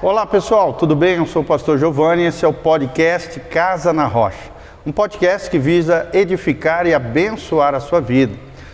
Olá pessoal, tudo bem? Eu sou o pastor Giovanni e esse é o podcast Casa na Rocha. Um podcast que visa edificar e abençoar a sua vida.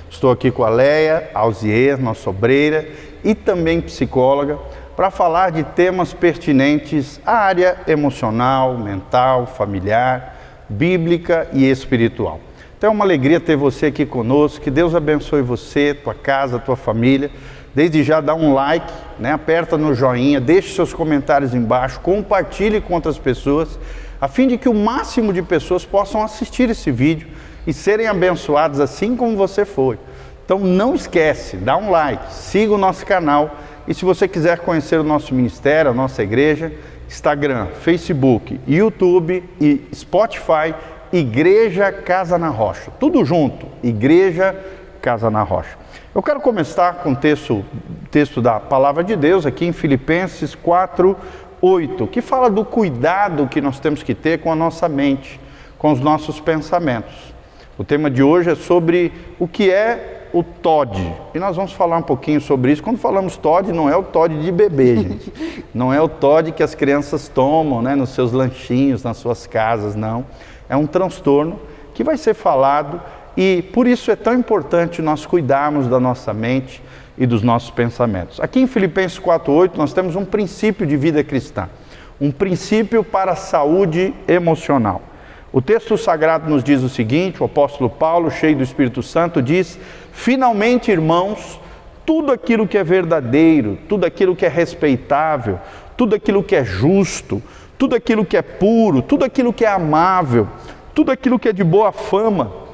Estou aqui com a Leia Alzier, nossa obreira e também psicóloga, para falar de temas pertinentes à área emocional, mental, familiar, bíblica e espiritual. Então é uma alegria ter você aqui conosco, que Deus abençoe você, tua casa, tua família. Desde já dá um like, aperta no joinha, deixe seus comentários embaixo, compartilhe com outras pessoas, a fim de que o máximo de pessoas possam assistir esse vídeo e serem abençoados assim como você foi. Então não esquece, dá um like, siga o nosso canal e se você quiser conhecer o nosso ministério, a nossa igreja, Instagram, Facebook, YouTube e Spotify, Igreja Casa na Rocha. Tudo junto, Igreja Casa na Rocha. Eu quero começar com o texto da Palavra de Deus, aqui em Filipenses 4:8, que fala do cuidado que nós temos que ter com a nossa mente, com os nossos pensamentos. O tema de hoje é sobre o que é o TOD, e nós vamos falar um pouquinho sobre isso. Quando falamos TOD, não é o TOD de bebê, gente. Não é o TOD que as crianças tomam, nos seus lanchinhos, nas suas casas, não. É um transtorno que vai ser falado. E por isso é tão importante nós cuidarmos da nossa mente e dos nossos pensamentos. Aqui em Filipenses 4:8 nós temos um princípio de vida cristã, um princípio para a saúde emocional. O texto sagrado nos diz o seguinte, o apóstolo Paulo, cheio do Espírito Santo, diz: finalmente, irmãos, tudo aquilo que é verdadeiro, tudo aquilo que é respeitável, tudo aquilo que é justo, tudo aquilo que é puro, tudo aquilo que é amável, tudo aquilo que é de boa fama,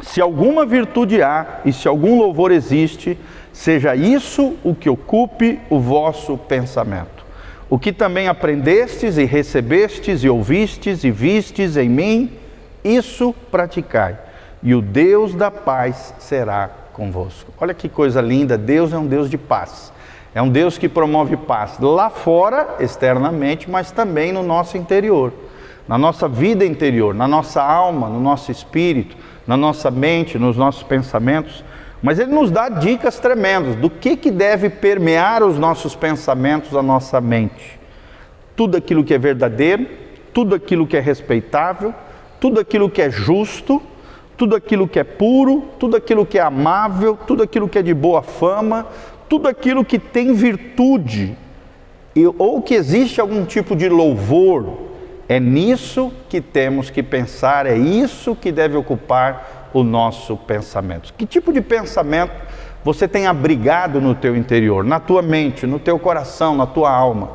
se alguma virtude há e se algum louvor existe, seja isso o que ocupe o vosso pensamento. O que também aprendestes e recebestes e ouvistes e vistes em mim, isso praticai, e o Deus da paz será convosco. Olha que coisa linda, Deus é um Deus de paz. É um Deus que promove paz lá fora, externamente, mas também no nosso interior, na nossa vida interior, na nossa alma, no nosso espírito, na nossa mente, nos nossos pensamentos. Mas Ele nos dá dicas tremendas do que deve permear os nossos pensamentos, a nossa mente. Tudo aquilo que é verdadeiro, tudo aquilo que é respeitável, tudo aquilo que é justo, tudo aquilo que é puro, tudo aquilo que é amável, tudo aquilo que é de boa fama, tudo aquilo que tem virtude, ou que existe algum tipo de louvor. É nisso que temos que pensar, é isso que deve ocupar o nosso pensamento. Que tipo de pensamento você tem abrigado no teu interior, na tua mente, no teu coração, na tua alma?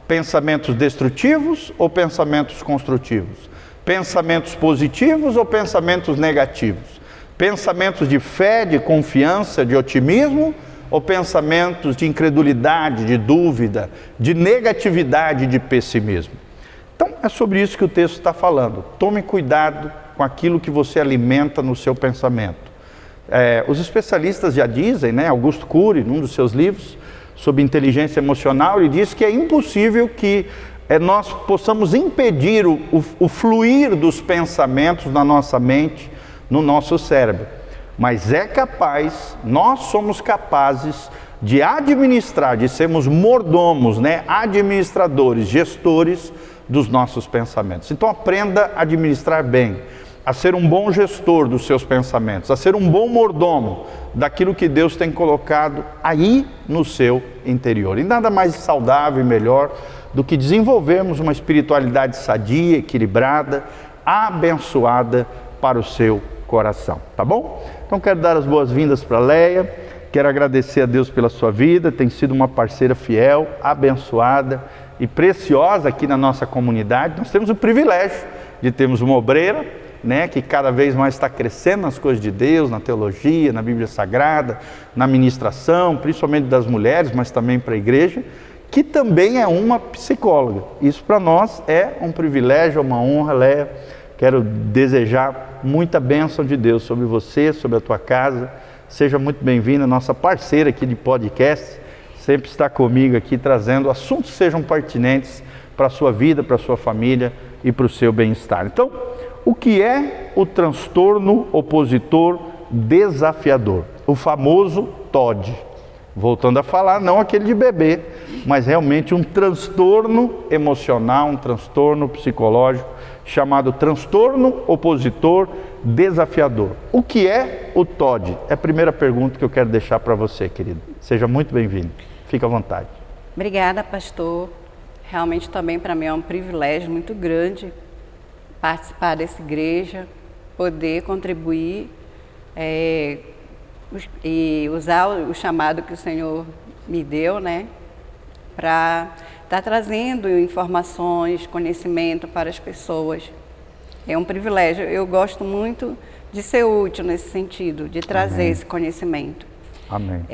Pensamentos destrutivos ou pensamentos construtivos? Pensamentos positivos ou pensamentos negativos? Pensamentos de fé, de confiança, de otimismo ou pensamentos de incredulidade, de dúvida, de negatividade, de pessimismo? Então é sobre isso que o texto está falando. Tome cuidado com aquilo que você alimenta no seu pensamento. Os especialistas já dizem, Augusto Cury, num dos seus livros sobre inteligência emocional, ele diz que é impossível que nós possamos impedir o fluir dos pensamentos na nossa mente, no nosso cérebro. Mas nós somos capazes de administrar, de sermos mordomos, administradores, gestores dos nossos pensamentos. Então aprenda a administrar bem, a ser um bom gestor dos seus pensamentos, a ser um bom mordomo daquilo que Deus tem colocado aí no seu interior. E nada mais saudável e melhor do que desenvolvermos uma espiritualidade sadia, equilibrada, abençoada para o seu coração, tá bom? Então quero dar as boas-vindas para a Leia, quero agradecer a Deus pela sua vida, tem sido uma parceira fiel, abençoada e preciosa aqui na nossa comunidade. Nós temos o privilégio de termos uma obreira, que cada vez mais está crescendo nas coisas de Deus, na teologia, na Bíblia Sagrada, na ministração, principalmente das mulheres, mas também para a igreja, que também é uma psicóloga. Isso para nós é um privilégio, uma honra, Leia. Quero desejar muita bênção de Deus sobre você, sobre a tua casa. Seja muito bem-vinda, nossa parceira aqui de podcast. Sempre está comigo aqui trazendo assuntos que sejam pertinentes para a sua vida, para a sua família e para o seu bem-estar. Então, o que é o transtorno opositor desafiador? O famoso TOD. Voltando a falar, não aquele de bebê, mas realmente um transtorno emocional, um transtorno psicológico, chamado transtorno opositor desafiador. O que é o TOD? É a primeira pergunta que eu quero deixar para você, querido. Seja muito bem-vindo. Fique à vontade. Obrigada, pastor. Realmente também para mim é um privilégio muito grande participar dessa igreja, poder contribuir e usar o chamado que o Senhor me deu, né, para estar trazendo informações, conhecimento para as pessoas. É um privilégio. Eu gosto muito de ser útil nesse sentido, de trazer Amém. esse conhecimento. Amém.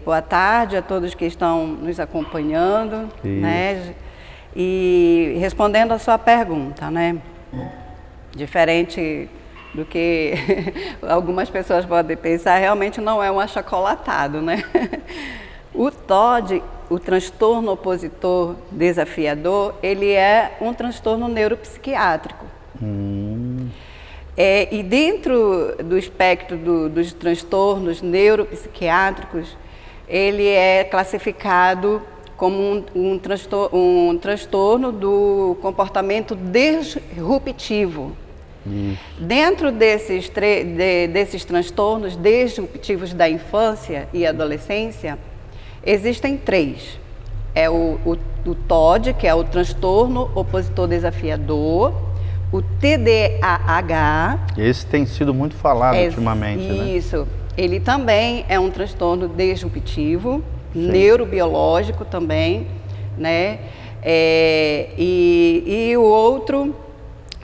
Boa tarde a todos que estão nos acompanhando, Isso. né? E respondendo a sua pergunta, né? Diferente do que algumas pessoas podem pensar, realmente não é um achocolatado, né? O TOD, o transtorno opositor desafiador, ele é um transtorno neuropsiquiátrico. E dentro do espectro dos transtornos neuropsiquiátricos, ele é classificado como um transtorno do comportamento disruptivo. Dentro desses transtornos disruptivos da infância e adolescência, existem 3. É o TOD, que é o transtorno opositor desafiador, o TDAH. Esse tem sido muito falado ultimamente, né? Isso. Ele também é um transtorno disruptivo, neurobiológico também, né? E o outro,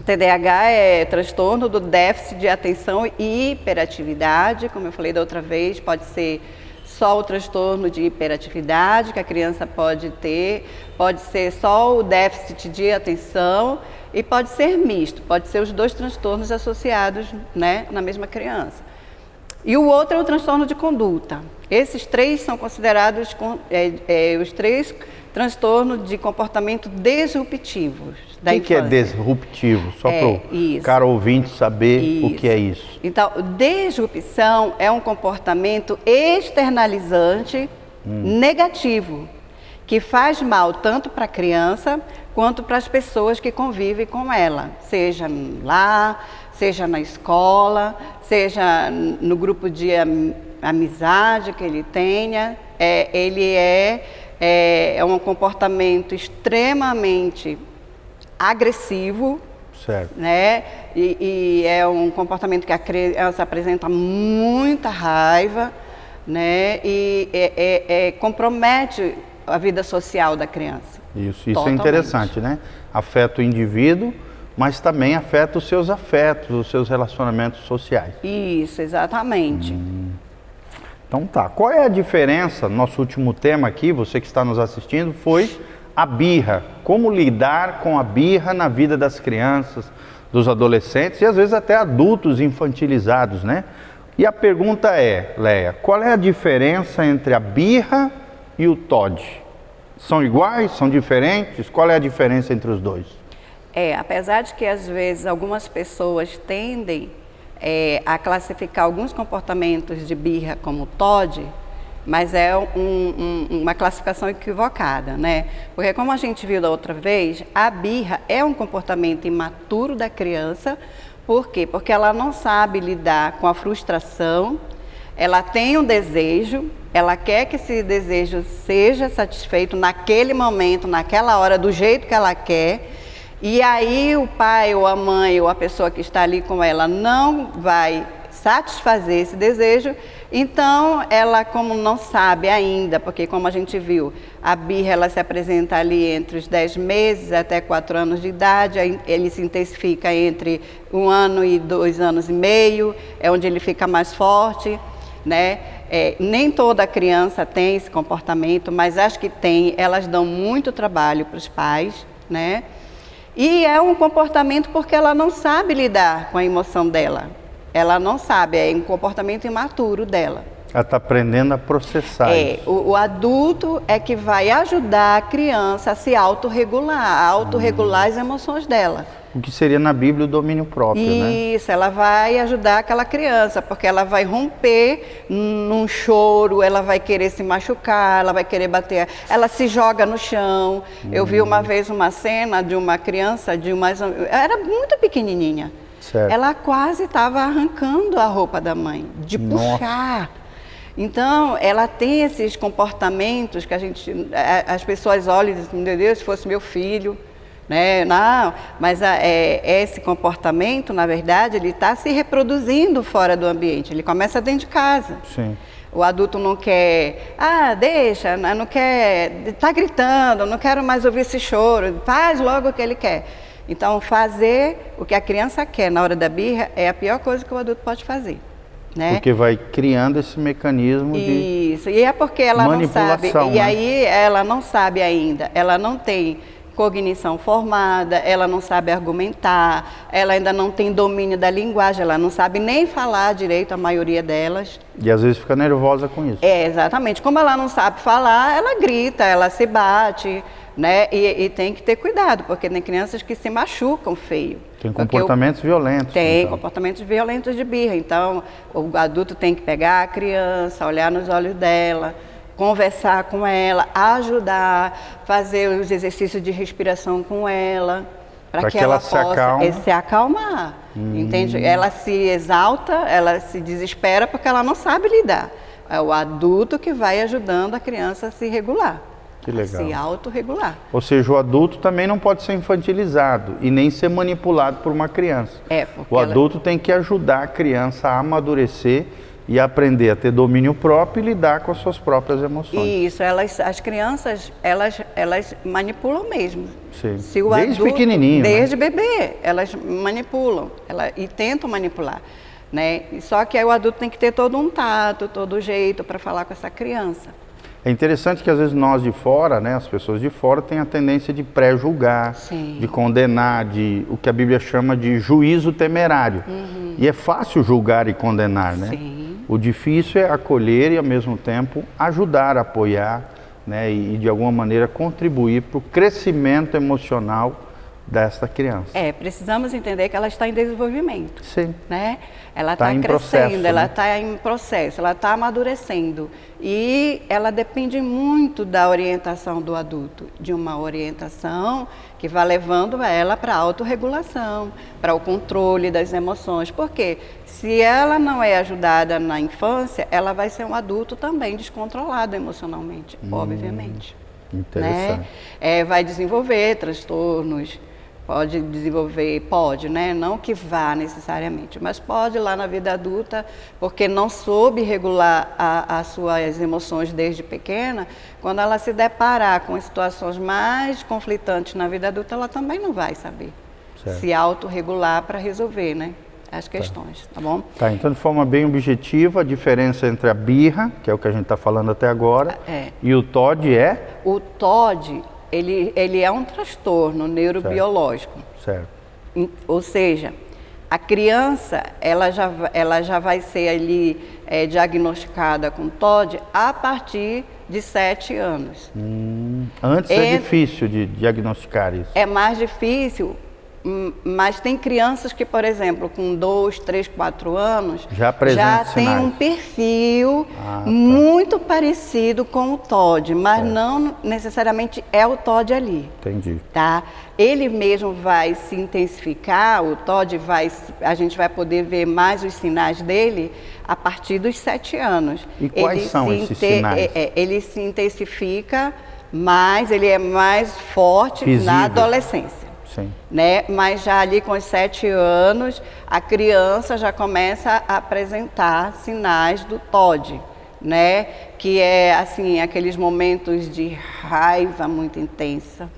TDAH, é transtorno do déficit de atenção e hiperatividade, como eu falei da outra vez, pode ser só o transtorno de hiperatividade que a criança pode ter, pode ser só o déficit de atenção e pode ser misto, pode ser os 2 transtornos associados, né, na mesma criança. E o outro é o transtorno de conduta. Esses 3 são considerados os 3 transtornos de comportamento disruptivos da infância. O que é disruptivo? Só para o cara ouvinte saber o que é isso. Então, disrupção é um comportamento externalizante negativo, que faz mal tanto para a criança quanto para as pessoas que convivem com ela, seja lá, seja na escola, seja no grupo de amizade que ele tenha. Ele é um comportamento extremamente agressivo, certo, né? E é um comportamento que a criança apresenta muita raiva, né? E compromete a vida social da criança. Isso é interessante, né? Afeta o indivíduo, mas também afeta os seus afetos, os seus relacionamentos sociais. Isso, exatamente. Então tá, qual é a diferença? Nosso último tema aqui, você que está nos assistindo, foi a birra. Como lidar com a birra na vida das crianças, dos adolescentes e às vezes até adultos infantilizados, né? E a pergunta é, Leia, qual é a diferença entre a birra e o TOD? São iguais? São diferentes? Qual é a diferença entre os 2? Apesar de que às vezes algumas pessoas tendem a classificar alguns comportamentos de birra como TOD, mas é uma classificação equivocada, né? Porque como a gente viu da outra vez, a birra é um comportamento imaturo da criança. Por quê? Porque ela não sabe lidar com a frustração, ela tem um desejo, ela quer que esse desejo seja satisfeito naquele momento, naquela hora, do jeito que ela quer. E aí o pai ou a mãe ou a pessoa que está ali com ela não vai satisfazer esse desejo, então ela, como não sabe ainda, porque como a gente viu, a birra ela se apresenta ali entre os 10 meses até 4 anos de idade, ele se intensifica entre 1 ano e 2 anos e meio, é onde ele fica mais forte, né? Nem toda criança tem esse comportamento, mas as que tem, elas dão muito trabalho para os pais, né? E é um comportamento porque ela não sabe lidar com a emoção dela. Ela não sabe, é um comportamento imaturo dela. Ela está aprendendo a processar isso. O adulto é que vai ajudar a criança a se autorregular, a autorregular as emoções dela. o que seria na Bíblia o domínio próprio, né? Isso, ela vai ajudar aquela criança, porque ela vai romper num choro, ela vai querer se machucar, ela vai querer bater, ela se joga no chão. Eu vi uma vez uma cena de uma criança, era muito pequenininha. Certo. Ela quase estava arrancando a roupa da mãe, de puxar. Então, ela tem esses comportamentos que as pessoas olham e dizem, meu Deus, se fosse meu filho, né? Não, mas esse comportamento, na verdade, ele está se reproduzindo fora do ambiente, ele começa dentro de casa. Sim. O adulto não quer, deixa, não quer, está gritando, não quero mais ouvir esse choro, faz logo o que ele quer. Então, fazer o que a criança quer na hora da birra é a pior coisa que o adulto pode fazer. Né? Porque vai criando esse mecanismo de Isso, e é porque ela não sabe, e aí ela não sabe ainda, ela não tem cognição formada, ela não sabe argumentar, ela ainda não tem domínio da linguagem, ela não sabe nem falar direito, a maioria delas. E às vezes fica nervosa com isso. Exatamente. Como ela não sabe falar, ela grita, ela se bate, né? E tem que ter cuidado, porque tem crianças que se machucam feio. Tem comportamentos violentos. Tem comportamentos violentos de birra. Então, o adulto tem que pegar a criança, olhar nos olhos dela, conversar com ela, ajudar, fazer os exercícios de respiração com ela, para que ela possa se acalmar. Entende? Ela se exalta, ela se desespera porque ela não sabe lidar. É o adulto que vai ajudando a criança a se regular. Que legal. Se autorregular. Ou seja, o adulto também não pode ser infantilizado e nem ser manipulado por uma criança. O adulto tem que ajudar a criança a amadurecer e aprender a ter domínio próprio e lidar com as suas próprias emoções. Isso, as crianças, elas manipulam mesmo. Sim. Se o desde adulto, pequenininho. Desde bebê, elas manipulam e tentam manipular. Né? Só que aí o adulto tem que ter todo um tato, todo jeito para falar com essa criança. É interessante que às vezes nós de fora, né, as pessoas de fora têm a tendência de pré-julgar, de condenar, de o que a Bíblia chama de juízo temerário. E é fácil julgar e condenar, né? Sim. O difícil é acolher e ao mesmo tempo ajudar, apoiar, né, e de alguma maneira contribuir para o crescimento emocional desta criança. Precisamos entender que ela está em desenvolvimento. Sim. Né? Ela está crescendo, processo, ela está em processo, ela está amadurecendo. E ela depende muito da orientação do adulto, de uma orientação que vai levando ela para a autorregulação, para o controle das emoções. Porque se ela não é ajudada na infância, ela vai ser um adulto também descontrolado emocionalmente, obviamente. Interessante. Né? Vai desenvolver transtornos. Pode, né? Não que vá necessariamente, mas pode lá na vida adulta, porque não soube regular as suas emoções desde pequena, quando ela se deparar com situações mais conflitantes na vida adulta, ela também não vai saber se autorregular para resolver, né? As questões, tá bom? Então de forma bem objetiva, a diferença entre a birra, que é o que a gente está falando até agora, e o TOD é? O TOD... Ele é um transtorno neurobiológico. Certo. Ou seja, a criança ela já vai ser ali diagnosticada com TOD a partir de 7 anos. Antes é difícil de diagnosticar isso. É mais difícil, mas tem crianças que, por exemplo, com 2, 3, 4 anos, já tem um perfil muito parecido com o TOD, mas não necessariamente é o TOD ali. Entendi. Tá? Ele mesmo vai se intensificar, o TOD a gente vai poder ver mais os sinais dele a partir dos 7 anos. E quais são esses sinais? Ele se intensifica mais, ele é mais forte na adolescência. Sim. Né? Mas já ali com os 7 anos, a criança já começa a apresentar sinais do TOD, né? Que é assim, aqueles momentos de raiva muito intensa,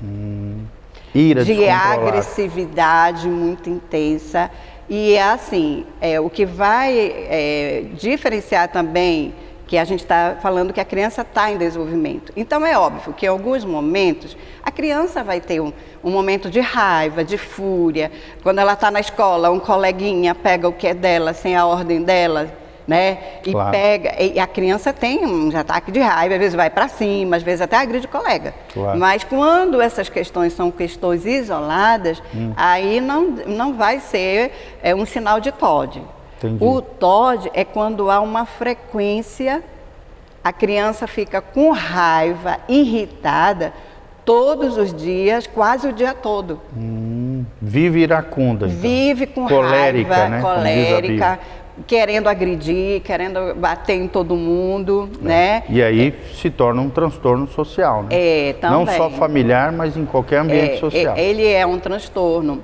ira de agressividade muito intensa. E assim, o que vai diferenciar também, que a gente está falando que a criança está em desenvolvimento. Então é óbvio que em alguns momentos a criança vai ter um momento de raiva, de fúria. Quando ela está na escola, um coleguinha pega o que é dela sem a ordem dela, né? E Claro. pega, e a criança tem um ataque de raiva, às vezes vai para cima, às vezes até agride o colega. Claro. Mas quando essas questões são questões isoladas, aí não vai ser um sinal de TOD. Entendi. O TOD é quando há uma frequência, a criança fica com raiva, irritada, todos os dias, quase o dia todo. Vive iracunda. Então. Vive com colérica, raiva, né? Como diz a colérica, Bíblia. querendo agredir, querendo bater em todo mundo, né? E aí se torna um transtorno social, né? Também. Não só familiar, mas em qualquer ambiente social. Ele é um transtorno.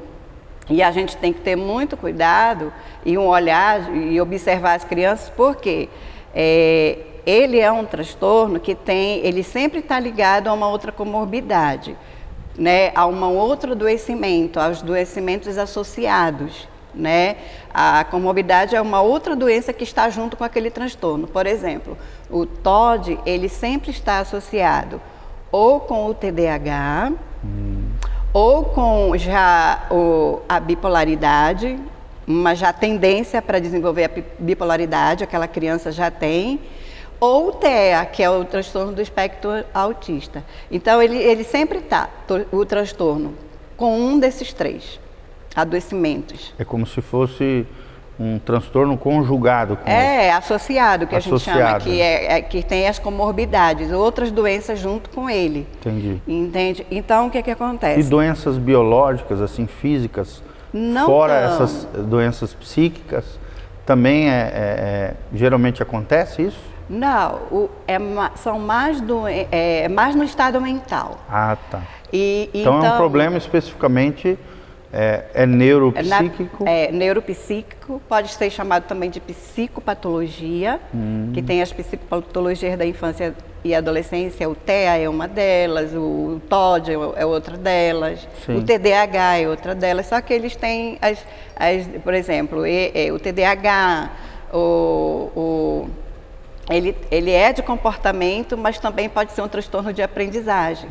E a gente tem que ter muito cuidado e um olhar e observar as crianças, porque ele é um transtorno que ele sempre está ligado a uma outra comorbidade, né? A um outro adoecimento, aos adoecimentos associados, né? A comorbidade é uma outra doença que está junto com aquele transtorno. Por exemplo, o TOD, ele sempre está associado ou com o TDAH, ou com a bipolaridade, uma tendência para desenvolver a bipolaridade, aquela criança já tem, ou o TEA, que é o transtorno do espectro autista. Então, ele sempre está, o transtorno, com um desses 3 adoecimentos. É como se fosse um transtorno conjugado com associado, que associado, a gente chama, que tem as comorbidades, outras doenças junto com ele. Entendi. Entende? Então, o que acontece? E doenças biológicas, assim, físicas, Não fora tão. essas doenças psíquicas, também geralmente acontece isso? Não, são mais no estado mental. Ah, tá. Então é um problema especificamente neuropsíquico? Neuropsíquico, pode ser chamado também de psicopatologia, que tem as psicopatologias da infância e adolescência. O TEA é uma delas, o TOD é outra delas, Sim. o TDAH é outra delas, só que eles têm, por exemplo, o TDAH, ele é de comportamento, mas também pode ser um transtorno de aprendizagem,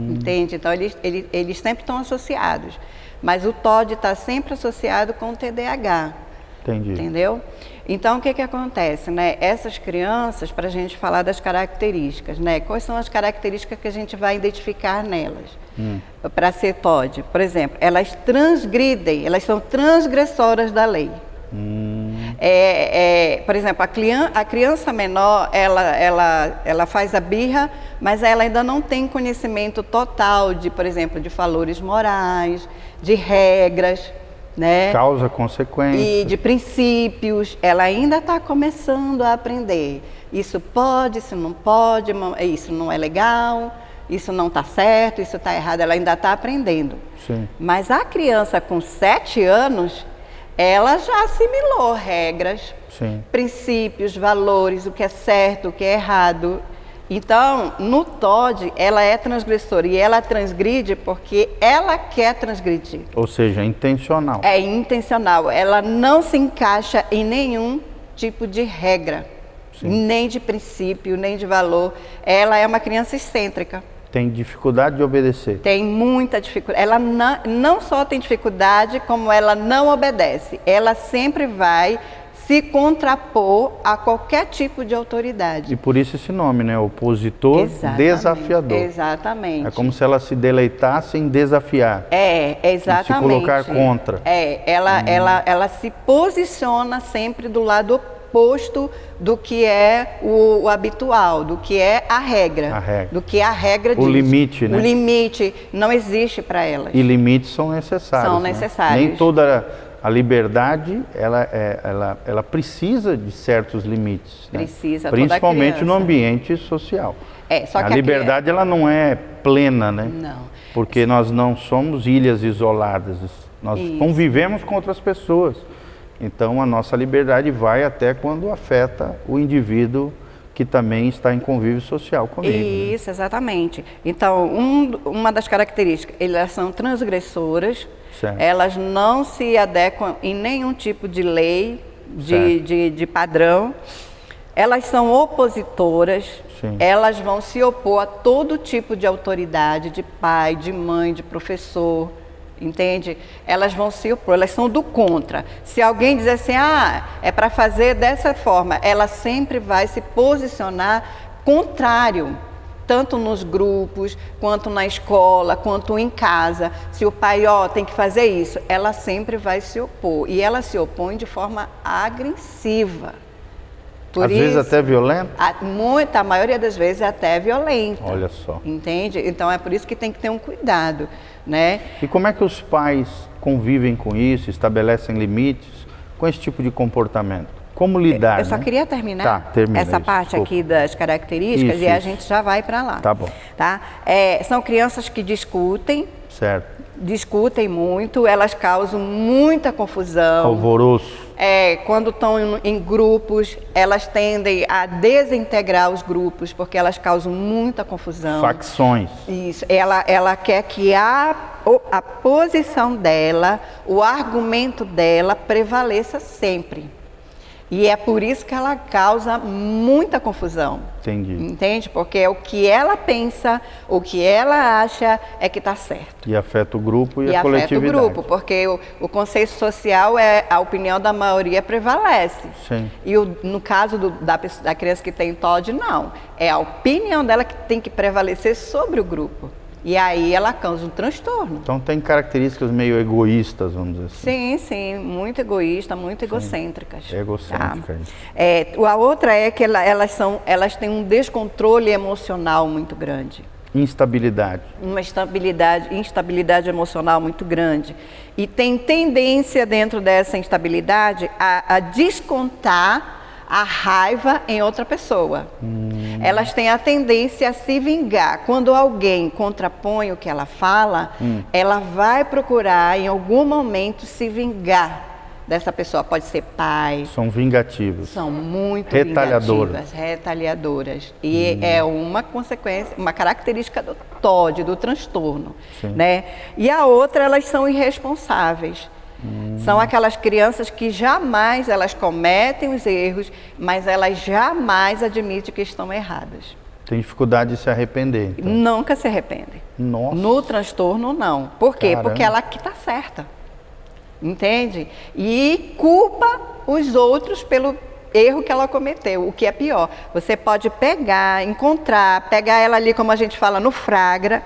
entende? Então, eles sempre estão associados, mas o TOD está sempre associado com o TDAH, Entendi. entendeu? Então, o que acontece, né? Essas crianças, para a gente falar das características, né? Quais são as características que a gente vai identificar nelas para ser TOD? Por exemplo, elas transgridem, elas são transgressoras da lei. Por exemplo, a criança menor, ela faz a birra, mas ela ainda não tem conhecimento total de, por exemplo, de valores morais, de regras, né? Causa, consequência. E de princípios. Ela ainda está começando a aprender. Isso pode, isso não pode, isso não é legal, isso não está certo, isso está errado. Ela ainda está aprendendo. Sim. Mas a criança com 7 anos, ela já assimilou regras, Sim. princípios, valores, o que é certo, o que é errado. Então, no TOD, ela é transgressora e ela transgride porque ela quer transgredir. Ou seja, intencional. É intencional, ela não se encaixa em nenhum tipo de regra, nem de princípio, nem de valor. Ela é uma criança excêntrica. Tem dificuldade de obedecer. Tem muita dificuldade. Ela não só tem dificuldade, como ela não obedece. Ela sempre vai se contrapor a qualquer tipo de autoridade. E por isso esse nome, né? Opositor desafiador. Exatamente. É como se ela se deleitasse em desafiar. Exatamente. E se colocar contra. Ela se posiciona sempre do lado oposto do que é o habitual, do que é a regra. Do que a regra diz. O limite, né? O limite não existe para elas. E limites são necessários. São necessários. Nem toda a liberdade, ela precisa de certos limites. Precisa, né? Principalmente toda no ambiente social. Só que a liberdade ela não é plena, né? Não. Porque nós não somos ilhas isoladas. Nós convivemos com outras pessoas. Então a nossa liberdade vai até quando afeta o indivíduo que também está em convívio social comigo. Isso, exatamente. Então, uma das características, elas são transgressoras, elas não se adequam em nenhum tipo de lei, de padrão, elas são opositoras, elas vão se opor a todo tipo de autoridade, de pai, de mãe, de professor, entende? Elas vão se opor, elas são do contra. Se alguém dizer assim, é para fazer dessa forma, ela sempre vai se posicionar contrário, tanto nos grupos, quanto na escola, quanto em casa. Se o pai, tem que fazer isso, ela sempre vai se opor. E ela se opõe de forma agressiva. Às vezes até violenta? A maioria das vezes até violenta. Olha só. Entende? Então é por isso que tem que ter um cuidado, né? E como é que os pais convivem com isso, estabelecem limites com esse tipo de comportamento? Como lidar? Eu só queria terminar essa isso, parte desculpa. aqui das características isso, e a gente já vai para lá. Tá bom. Tá? São crianças que discutem. Certo. Discutem muito, elas causam muita confusão. Alvoroço. Quando estão em grupos, elas tendem a desintegrar os grupos, porque elas causam muita confusão. Facções. Isso. Ela quer que a posição dela, o argumento dela prevaleça sempre. E é por isso que ela causa muita confusão. Entendi. Entende? Porque o que ela pensa, o que ela acha é que está certo. E afeta o grupo e a coletividade. E afeta o grupo, porque o consenso social a opinião da maioria prevalece. Sim. E no caso da criança que tem TOD, não. É a opinião dela que tem que prevalecer sobre o grupo. E aí ela causa um transtorno. Então tem características meio egoístas, vamos dizer assim. Sim, muito egoísta, muito egocêntricas. Egocêntricas. Tá? A outra é que elas têm um descontrole emocional muito grande. Instabilidade. Uma instabilidade emocional muito grande. E tem tendência dentro dessa instabilidade a descontar a raiva em outra pessoa. Elas têm a tendência a se vingar. Quando alguém contrapõe o que ela fala, ela vai procurar em algum momento se vingar dessa pessoa. Pode ser pai. São vingativas. São muito retaliadoras. E é uma consequência, uma característica do TOD, do transtorno. Né? E a outra, elas são irresponsáveis. São aquelas crianças que jamais elas cometem os erros, mas elas jamais admitem que estão erradas. Tem dificuldade de se arrepender. Então. Nunca se arrependem. Nossa. No transtorno, não. Por quê? Caramba. Porque ela que está certa. Entende? E culpa os outros pelo erro que ela cometeu, o que é pior. Você pode pegar ela ali, como a gente fala, no flagra,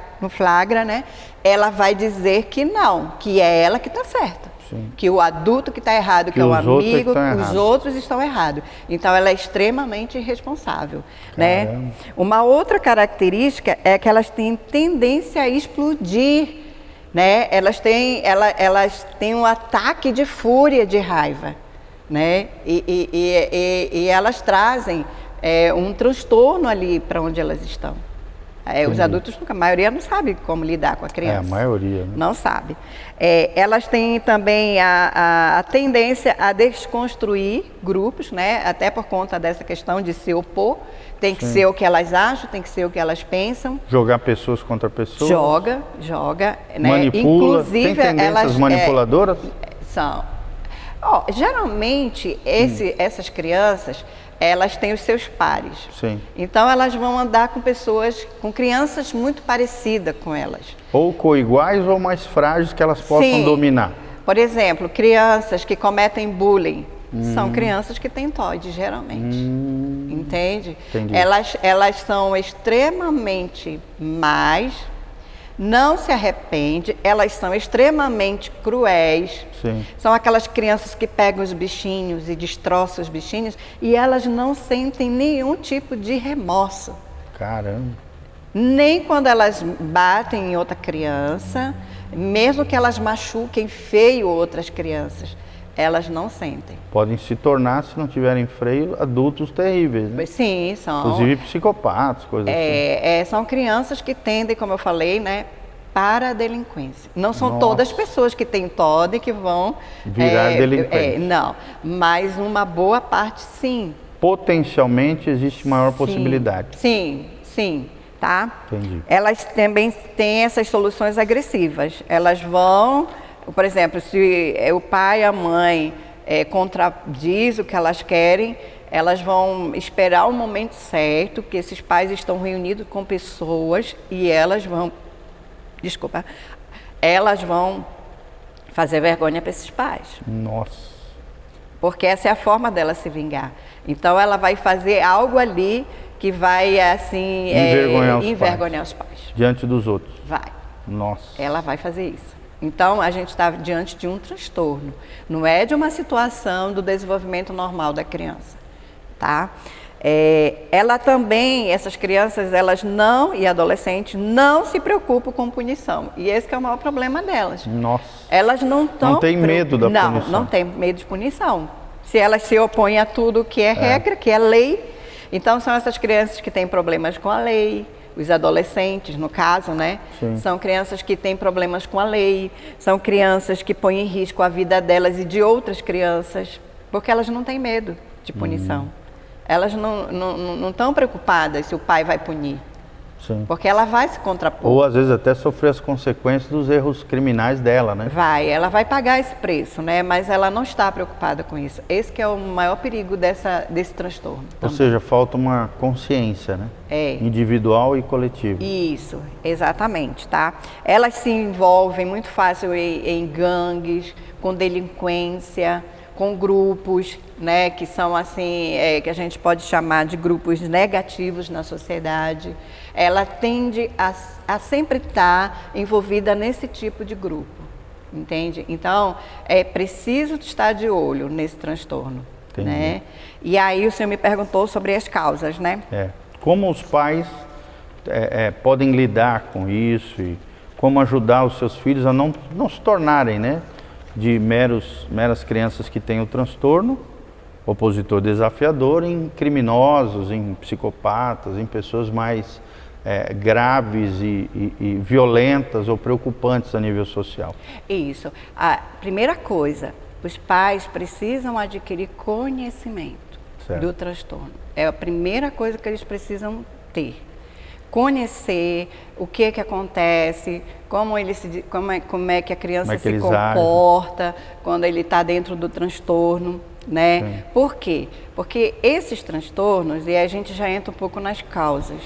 né? Ela vai dizer que não, que é ela que está certa. Sim. Que o adulto que está errado, que é o amigo, os outros estão errados. Então, ela é extremamente irresponsável. Né? Uma outra característica é que elas têm tendência a explodir. Né? Elas têm um ataque de fúria, de raiva. Né? E elas trazem um transtorno ali para onde elas estão. Os adultos, a maioria não sabe como lidar com a criança. A maioria. Né? Não sabe. Elas têm também a tendência a desconstruir grupos, né? Até por conta dessa questão de se opor. Tem que ser o que elas acham, tem que ser o que elas pensam. Jogar pessoas contra pessoas. Joga. Né? Manipula. Inclusive, tem tendências manipuladoras? São. Geralmente, essas crianças, elas têm os seus pares. Sim. Então, elas vão andar com crianças muito parecidas com elas. Ou coiguais ou mais frágeis que elas possam dominar. Por exemplo, crianças que cometem bullying. São crianças que têm TOD, geralmente. Entende? Entendi. Elas são extremamente más, não se arrepende, elas são extremamente cruéis. Sim. São aquelas crianças que pegam os bichinhos e destroçam os bichinhos e elas não sentem nenhum tipo de remorso. Caramba. Nem quando elas batem em outra criança, mesmo que elas machuquem feio outras crianças, elas não sentem. Podem se tornar, se não tiverem freio, adultos terríveis, né? Sim, são. Inclusive psicopatas, coisas assim. São crianças que tendem, como eu falei, né, para a delinquência. Não são todas as pessoas que têm TOD que vão virar delinquentes. Não, mas uma boa parte, sim. Potencialmente existe maior possibilidade. Sim. Tá? Entendi. Elas também têm essas soluções agressivas. Elas vão, por exemplo, se o pai e a mãe contradiz o que elas querem, elas vão esperar o momento certo, que esses pais estão reunidos com pessoas e elas vão Fazer vergonha para esses pais. Nossa. Porque essa é a forma dela se vingar. Então ela vai fazer algo ali que vai assim envergonhar os pais. Diante dos outros. Vai. Nossa. Ela vai fazer isso. Então a gente está diante de um transtorno. Não é de uma situação do desenvolvimento normal da criança, tá? Ela também, essas crianças, e adolescentes não se preocupam com punição. E esse que é o maior problema delas. Nossa. Elas não estão... Não tem medo da punição. Não tem medo de punição. Se elas se opõem a tudo que é regra, que é lei. Então são essas crianças que têm problemas com a lei, os adolescentes, no caso, né? Sim. São crianças que têm problemas com a lei, são crianças que põem em risco a vida delas e de outras crianças, porque elas não têm medo de punição. Elas não estão preocupadas se o pai vai punir. Sim. Porque ela vai se contrapor. Ou às vezes até sofrer as consequências dos erros criminais dela, né? Ela vai pagar esse preço, né? Mas ela não está preocupada com isso. Esse que é o maior perigo desse transtorno. Ou seja, falta uma consciência, né? Individual e coletiva. Isso, exatamente, tá? Elas se envolvem muito fácil em gangues, com delinquência, com grupos, né, que são assim, que a gente pode chamar de grupos negativos na sociedade. Ela tende a sempre estar envolvida nesse tipo de grupo, entende? Então, é preciso estar de olho nesse transtorno, né? E aí o senhor me perguntou sobre as causas, né? Como os pais podem lidar com isso e como ajudar os seus filhos a não se tornarem, né, de meras crianças que têm o transtorno, opositor desafiador, em criminosos, em psicopatas, em pessoas mais graves e violentas ou preocupantes a nível social. Isso. A primeira coisa, os pais precisam adquirir conhecimento do transtorno. É a primeira coisa que eles precisam ter. Conhecer o que acontece, como é que a criança se comporta quando ele está dentro do transtorno, né? Sim. Por quê? Porque esses transtornos, e a gente já entra um pouco nas causas,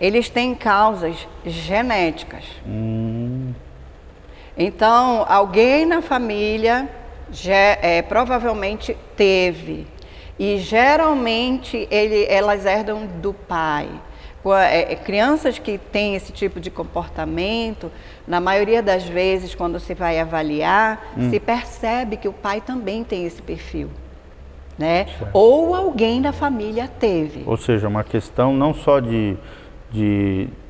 eles têm causas genéticas. Então, alguém na família provavelmente teve, e geralmente elas herdam do pai. Crianças que têm esse tipo de comportamento, na maioria das vezes, quando se vai avaliar, se percebe que o pai também tem esse perfil, né? Ou alguém da família teve. Ou seja, uma questão não só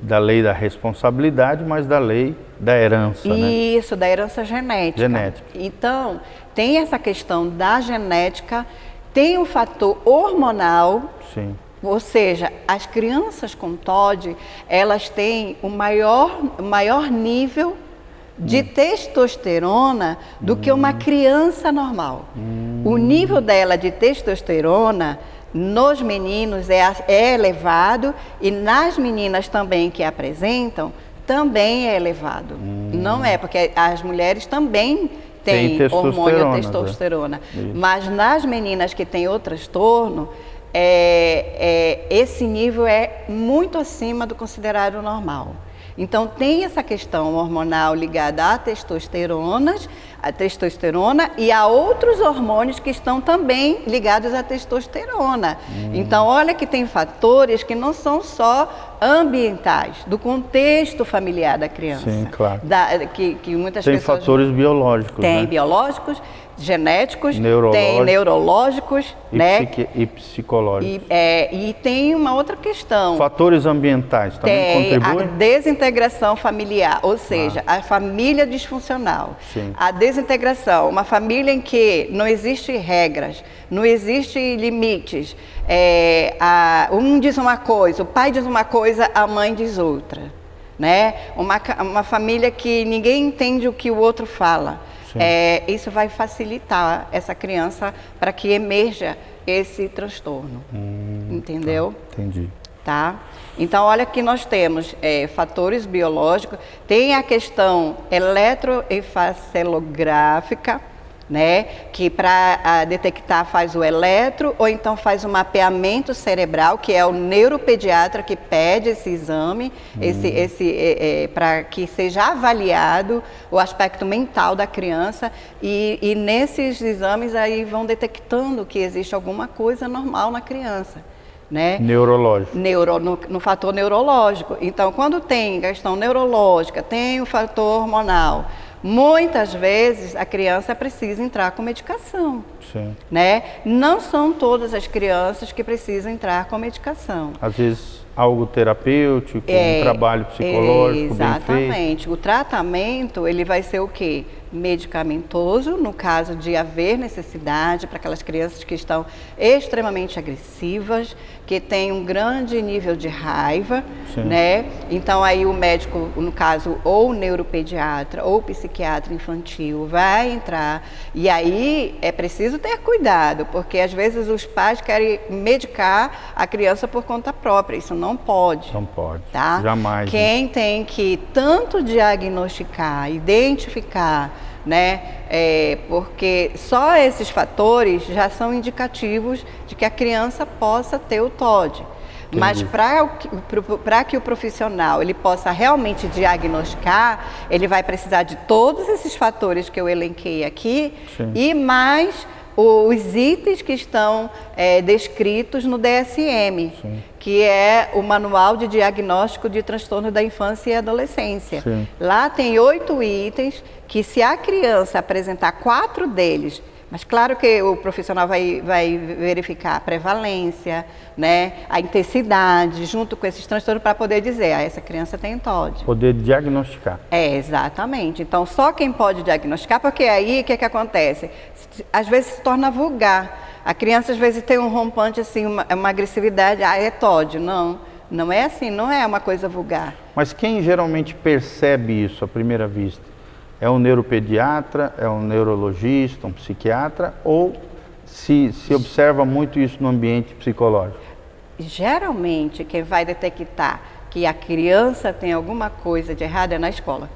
da lei da responsabilidade, mas da lei da herança, né? Isso, da herança genética. Então, tem essa questão da genética, tem o fator hormonal. Sim. Ou seja, as crianças com TOD, elas têm o maior nível de testosterona do que uma criança normal. O nível dela de testosterona nos meninos é elevado e nas meninas também que apresentam, também é elevado. Não é, porque as mulheres também têm hormônio testosterona. Mas nas meninas que têm o transtorno, esse nível é muito acima do considerado normal. Então tem essa questão hormonal ligada à testosterona e a outros hormônios que estão também ligados à testosterona. Então olha que tem fatores que não são só ambientais, do contexto familiar da criança. Sim, claro. Que muitas tem pessoas... fatores biológicos, tem, né? Biológicos, genéticos, tem neurológicos, né? E psicológicos. E tem uma outra questão. Fatores ambientais também contribuem? A desintegração familiar, ou seja, a família disfuncional. Sim. A desintegração, uma família em que não existe regras, não existe limites. Um diz uma coisa, o pai diz uma coisa, a mãe diz outra, né? Uma família que ninguém entende o que o outro fala. Isso vai facilitar essa criança para que emerja esse transtorno, entendeu? Tá, entendi. Tá? Então, olha que nós temos fatores biológicos, tem a questão eletroencephalográfica, né? Que para detectar faz o eletro ou então faz o mapeamento cerebral, que é o neuropediatra que pede esse exame, para que seja avaliado o aspecto mental da criança e nesses exames aí vão detectando que existe alguma coisa normal na criança. Né? Neurológico. No fator neurológico. Então, quando tem questão neurológica, tem o fator hormonal, muitas vezes a criança precisa entrar com medicação. Sim. Né? Não são todas as crianças que precisam entrar com medicação. Às vezes algo terapêutico, um trabalho psicológico bem feito. Exatamente. O tratamento, ele vai ser o quê? Medicamentoso, no caso de haver necessidade para aquelas crianças que estão extremamente agressivas, que têm um grande nível de raiva, né? Então aí o médico, no caso, ou o neuropediatra ou o psiquiatra infantil vai entrar e aí é preciso ter cuidado, porque às vezes os pais querem medicar a criança por conta própria, isso não pode. Não pode, tá? Jamais. Quem tem que tanto diagnosticar, identificar, né? Porque só esses fatores já são indicativos de que a criança possa ter o TOD. Entendi. Mas para que o profissional ele possa realmente diagnosticar, ele vai precisar de todos esses fatores que eu elenquei aqui. Sim. E mais os itens que estão descritos no DSM, sim, que é o Manual de Diagnóstico de Transtorno da Infância e Adolescência. Sim. Lá tem 8 itens que, se a criança apresentar 4 deles, mas claro que o profissional vai verificar a prevalência, né, a intensidade, junto com esses transtornos, para poder dizer, essa criança tem TOD. Poder diagnosticar. Exatamente. Então, só quem pode diagnosticar, porque aí o que acontece? Às vezes se torna vulgar. A criança às vezes tem um rompante, assim, uma agressividade, é TOD. Não é assim, não é uma coisa vulgar. Mas quem geralmente percebe isso à primeira vista? É um neuropediatra, é um neurologista, um psiquiatra, ou se observa muito isso no ambiente psicológico? Geralmente, quem vai detectar que a criança tem alguma coisa de errado é na escola.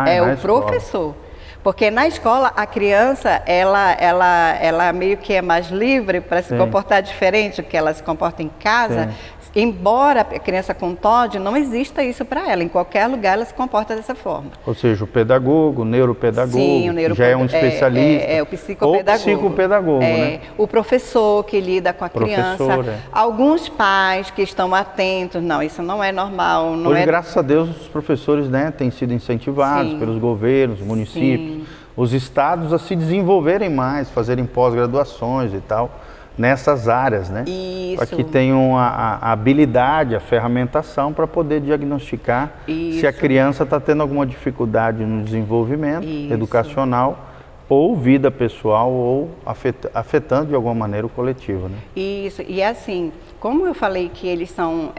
É o professor. Porque na escola a criança, ela meio que é mais livre para se comportar diferente do que ela se comporta em casa. Sim. Embora a criança com TOD, não exista isso para ela. Em qualquer lugar ela se comporta dessa forma. Ou seja, o pedagogo, o neuropedagogo, sim, o já é um especialista. O psicopedagogo. Ou psicopedagogo, né? O professor que lida com a criança. Alguns pais que estão atentos, não, isso não é normal. Hoje, graças a Deus, os professores, né, têm sido incentivados, sim, pelos governos, municípios, sim, os estados a se desenvolverem mais, fazerem pós-graduações e tal, nessas áreas, né? Isso. Para que tenham a habilidade, a ferramentação para poder diagnosticar se a criança está tendo alguma dificuldade no desenvolvimento educacional ou vida pessoal ou afetando de alguma maneira o coletivo, né? Isso, e assim, como eu falei que eles são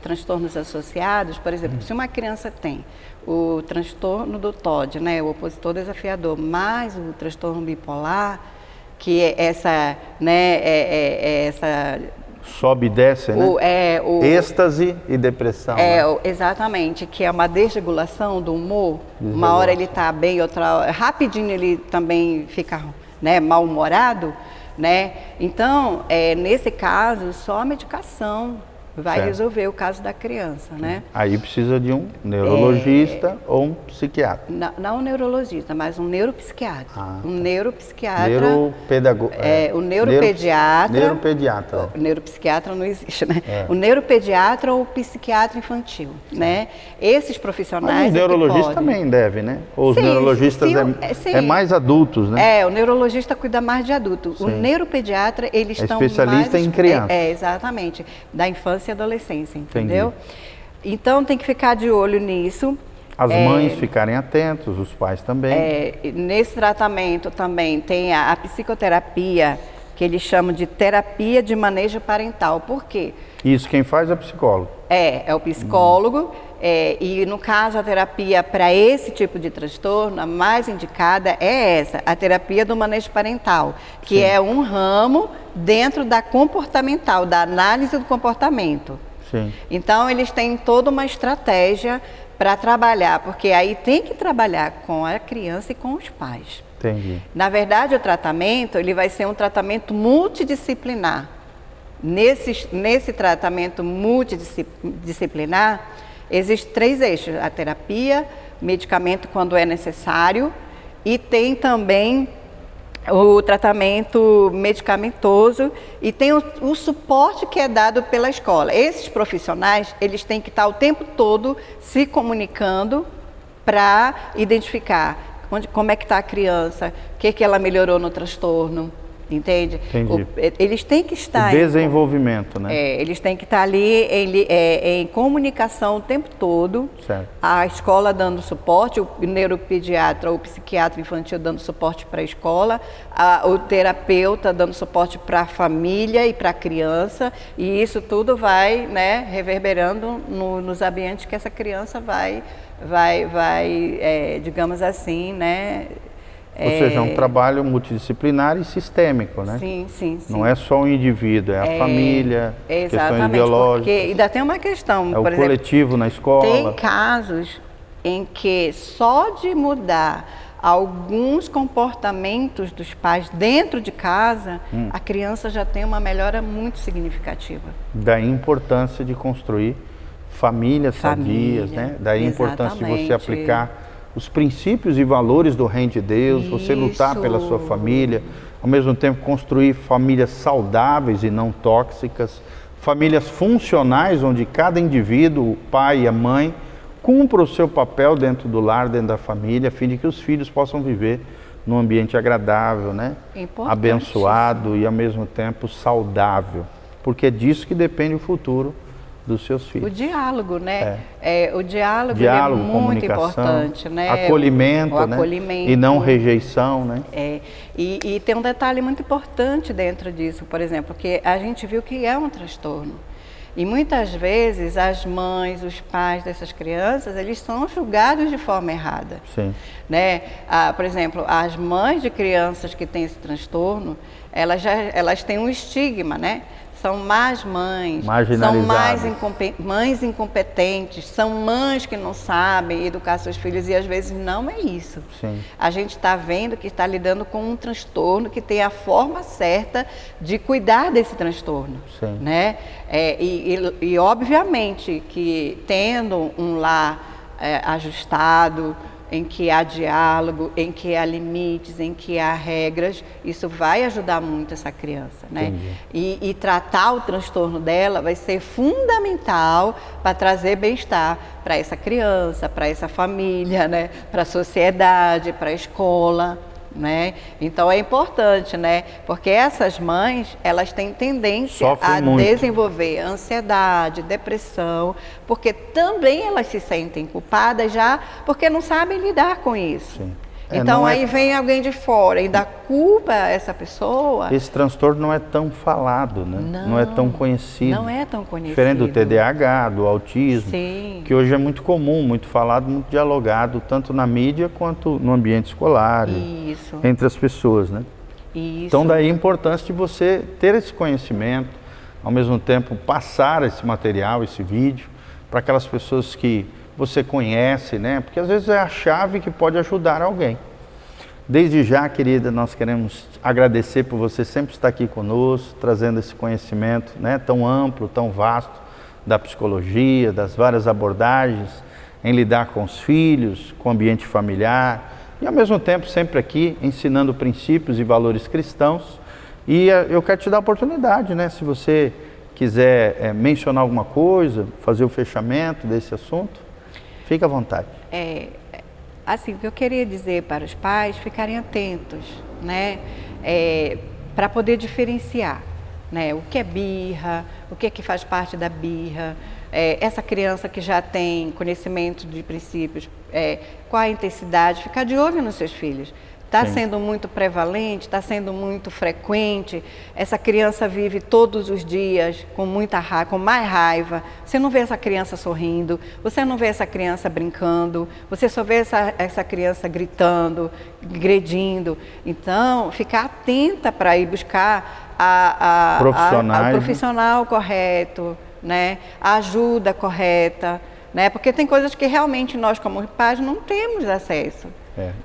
transtornos associados, por exemplo, se uma criança tem o transtorno do TOD, né, o opositor desafiador, mais o transtorno bipolar, que é essa, né, essa... Sobe e desce, né? Êxtase e depressão. Né? Exatamente, que é uma desregulação do humor. Uma hora ele está bem, outra hora... Rapidinho ele também fica, né, mal-humorado, né? Então, nesse caso, só a medicação vai resolver o caso da criança, né? Aí precisa de um neurologista ou um psiquiatra. Não um neurologista, mas um neuropsiquiatra. Um neuropsiquiatra. Neuropedagogo. O neuropediatra. Neuropediatra. O neuropsiquiatra não existe, né? O neuropediatra ou o psiquiatra infantil, né? Esses profissionais. Mas os neurologistas também devem, né? Ou os neurologistas é mais adultos, né? O neurologista cuida mais de adultos. O neuropediatra, eles estão especialista em criança. Exatamente. Da infância e adolescência, entendeu? Entendi. Então tem que ficar de olho nisso. As mães ficarem atentos, os pais também. Nesse tratamento também tem a psicoterapia, que eles chamam de terapia de manejo parental. Por quê? Isso quem faz é o psicólogo. É o psicólogo. E no caso a terapia para esse tipo de transtorno, a mais indicada é essa, a terapia do manejo parental, que é um ramo dentro da comportamental, da análise do comportamento. Sim. Então eles têm toda uma estratégia para trabalhar, porque aí tem que trabalhar com a criança e com os pais. Entendi. Na verdade, o tratamento ele vai ser um tratamento multidisciplinar. Nesse tratamento multidisciplinar, existem 3 eixos: a terapia, medicamento quando é necessário, e tem também o tratamento medicamentoso, e tem o suporte que é dado pela escola. Esses profissionais, eles têm que estar o tempo todo se comunicando para identificar como é que está a criança, o que ela melhorou no transtorno, entende? Entendi. Eles têm que estar... O desenvolvimento, né? Eles têm que estar ali em comunicação o tempo todo. Certo. A escola dando suporte, o neuropediatra ou o psiquiatra infantil dando suporte para a escola, o terapeuta dando suporte para a família e para a criança, e isso tudo vai, né, reverberando nos ambientes que essa criança vai digamos assim, né? Ou seja, é um trabalho multidisciplinar e sistêmico, né? Sim, sim, sim. Não é só o indivíduo, é a família, questões biológicas. Porque ainda tem uma questão, é o por exemplo, coletivo na escola. Tem casos em que só de mudar alguns comportamentos dos pais dentro de casa, a criança já tem uma melhora muito significativa. Da importância de construir famílias sadias, né? Da importância de você aplicar os princípios e valores do reino de Deus, você lutar pela sua família, ao mesmo tempo construir famílias saudáveis e não tóxicas, famílias funcionais onde cada indivíduo, o pai e a mãe, cumpra o seu papel dentro do lar, dentro da família, a fim de que os filhos possam viver num ambiente agradável, né? Abençoado e ao mesmo tempo saudável, porque é disso que depende o futuro dos seus filhos. O diálogo, né? O diálogo é muito importante, né? Acolhimento, o né? acolhimento. E não rejeição, né? E tem um detalhe muito importante dentro disso, por exemplo, que a gente viu que é um transtorno. E muitas vezes as mães, os pais dessas crianças, eles são julgados de forma errada. Sim. Né? Por exemplo, as mães de crianças que têm esse transtorno, elas têm um estigma, né? São más mães, são mães incompetentes, são mães que não sabem educar seus filhos, e às vezes não é isso. Sim. A gente está vendo que está lidando com um transtorno que tem a forma certa de cuidar desse transtorno. Sim. Né? E obviamente que tendo um lar ajustado, em que há diálogo, em que há limites, em que há regras, isso vai ajudar muito essa criança, né? E tratar o transtorno dela vai ser fundamental para trazer bem-estar para essa criança, para essa família, né? Para a sociedade, para a escola, né? Então é importante, né? Porque essas mães, elas têm tendência a desenvolver ansiedade, depressão, porque também elas se sentem culpadas já, porque não sabem lidar com isso. Sim. Então aí vem alguém de fora e dá culpa a essa pessoa. Esse transtorno não é tão falado, né? Não é tão conhecido. Não é tão conhecido. Diferente do TDAH, do autismo, Sim. que hoje é muito comum, muito falado, muito dialogado, tanto na mídia quanto no ambiente escolar, entre as pessoas, né? Isso. Então daí a importância de você ter esse conhecimento, ao mesmo tempo passar esse material, esse vídeo, para aquelas pessoas que você conhece, né? Porque às vezes é a chave que pode ajudar alguém. Desde já, querida, nós queremos agradecer por você sempre estar aqui conosco, trazendo esse conhecimento, né, tão amplo, tão vasto, da psicologia, das várias abordagens, em lidar com os filhos, com o ambiente familiar, e ao mesmo tempo sempre aqui ensinando princípios e valores cristãos. E eu quero te dar a oportunidade, né, se você quiser mencionar alguma coisa, fazer o fechamento desse assunto, fique à vontade. Assim, o que eu queria dizer para os pais ficarem atentos, né, para poder diferenciar, né, o que é birra, o que é que faz parte da birra, essa criança que já tem conhecimento de princípios, qual a intensidade, ficar de olho nos seus filhos. Está sendo muito prevalente, está sendo muito frequente, essa criança vive todos os dias com muita raiva, com mais raiva, você não vê essa criança sorrindo, você não vê essa criança brincando, você só vê essa criança gritando, agredindo. Então, ficar atenta para ir buscar o profissional correto, né? A ajuda correta, né? Porque tem coisas que realmente nós, como pais, não temos acesso.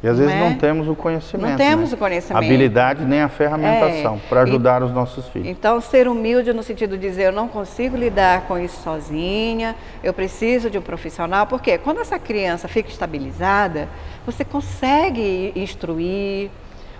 E às vezes não temos o conhecimento. Não temos o conhecimento. Habilidade nem a ferramentação para ajudar os nossos filhos. Então, ser humilde no sentido de dizer, eu não consigo lidar com isso sozinha, eu preciso de um profissional. Porque quando essa criança fica estabilizada, você consegue instruir,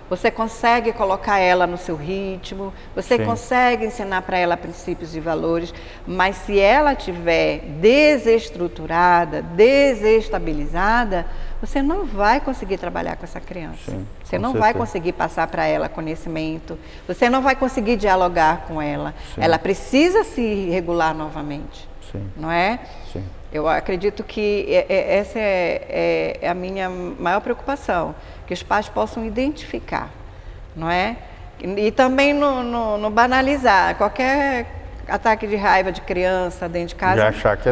você consegue colocar ela no seu ritmo, você consegue ensinar para ela princípios e valores, mas se ela estiver desestruturada, desestabilizada, você não vai conseguir trabalhar com essa criança. Você não vai conseguir passar para ela conhecimento, você não vai conseguir dialogar com ela. Ela precisa se regular novamente, não é? Eu acredito que essa é a minha maior preocupação, que os pais possam identificar, não é? E também no banalizar, qualquer ataque de raiva de criança dentro de casa,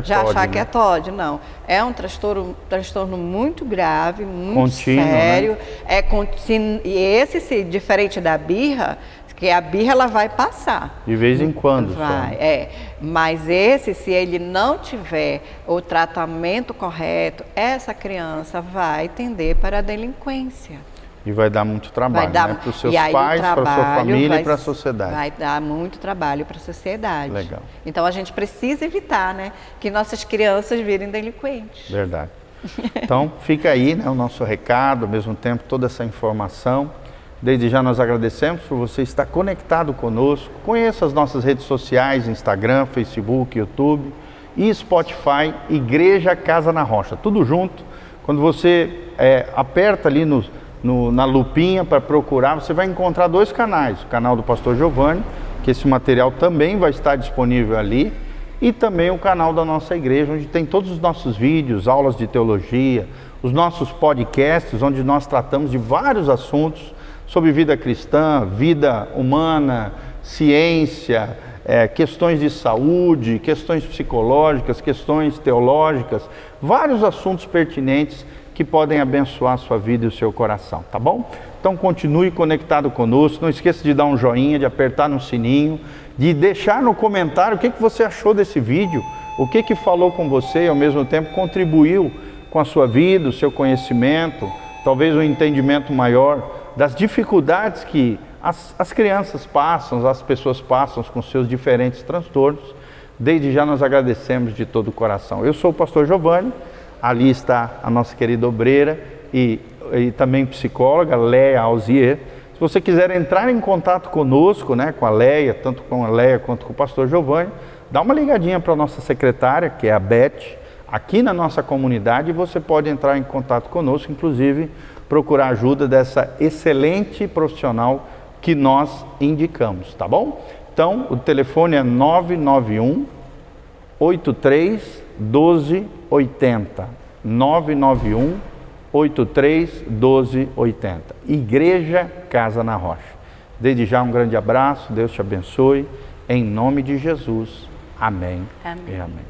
já achar que é TOD, não. É um transtorno muito grave, muito contínuo, sério. Né? E esse, diferente da birra, que a birra ela vai passar. De vez em quando. Vai, mas esse, se ele não tiver o tratamento correto, essa criança vai tender para a delinquência. E vai dar muito trabalho, né? Para os seus pais, para a sua família e para a sociedade. Vai dar muito trabalho para a sociedade. Legal. Então a gente precisa evitar, né, que nossas crianças virem delinquentes. Verdade. Então fica aí, né, o nosso recado, ao mesmo tempo toda essa informação. Desde já nós agradecemos por você estar conectado conosco. Conheça as nossas redes sociais, Instagram, Facebook, YouTube e Spotify, Igreja Casa na Rocha. Tudo junto. Quando você aperta ali na lupinha para procurar, você vai encontrar 2 canais. O canal do Pastor Giovanni, que esse material também vai estar disponível ali, e também o canal da nossa igreja, onde tem todos os nossos vídeos, aulas de teologia, os nossos podcasts, onde nós tratamos de vários assuntos sobre vida cristã, vida humana, ciência, questões de saúde, questões psicológicas, questões teológicas, vários assuntos pertinentes que podem abençoar a sua vida e o seu coração, tá bom? Então continue conectado conosco, não esqueça de dar um joinha, de apertar no sininho, de deixar no comentário o que você achou desse vídeo, o que falou com você e ao mesmo tempo contribuiu com a sua vida, o seu conhecimento, talvez um entendimento maior das dificuldades que as crianças passam, as pessoas passam com seus diferentes transtornos. Desde já nós agradecemos de todo o coração. Eu sou o pastor Giovanni, ali está a nossa querida obreira e também psicóloga, Leia Alzier. Se você quiser entrar em contato conosco, né, com a Leia, tanto com a Leia quanto com o pastor Giovanni, dá uma ligadinha para a nossa secretária, que é a Beth, aqui na nossa comunidade, e você pode entrar em contato conosco, inclusive procurar ajuda dessa excelente profissional que nós indicamos, tá bom? Então, o telefone é 991 83 12 80, 991 83 12 80. Igreja Casa na Rocha. Desde já um grande abraço, Deus te abençoe, em nome de Jesus. Amém. Amém. E amém.